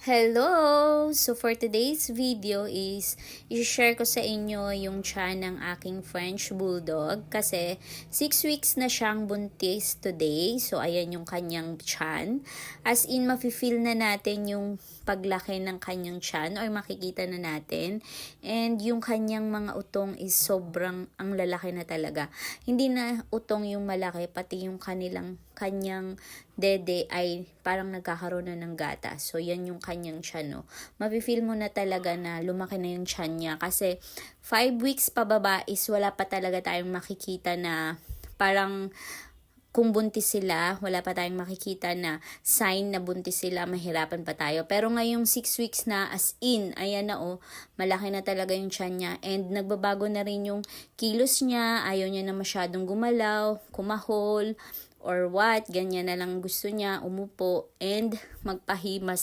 Hello! So for today's video is i-share ko sa inyo yung tiyan ng aking French Bulldog kasi 6 weeks na siyang buntis today. So ayan yung kanyang tiyan. As in mafe-feel na natin yung paglaki ng kanyang tiyan or makikita na natin. And yung kanyang mga utong is sobrang ang lalaki na talaga. Hindi na utong yung malaki, pati yung kanyang dede ay parang nagkakaroon na ng gata. So, yan yung kanyang tiyan, no. Mafe-feel mo na talaga na lumaki na yung tiyan niya. Kasi, 5 weeks pababa is wala pa talaga tayong makikita na parang kung buntis sila, wala pa tayong makikita na sign na buntis sila, mahirapan pa tayo. Pero ngayong 6 weeks na, as in, ayan na malaki na talaga yung tiyan niya. And nagbabago na rin yung kilos niya, ayaw niya na masyadong gumalaw, kumahol, or what, ganyan na lang gusto niya, umupo, and magpahimas.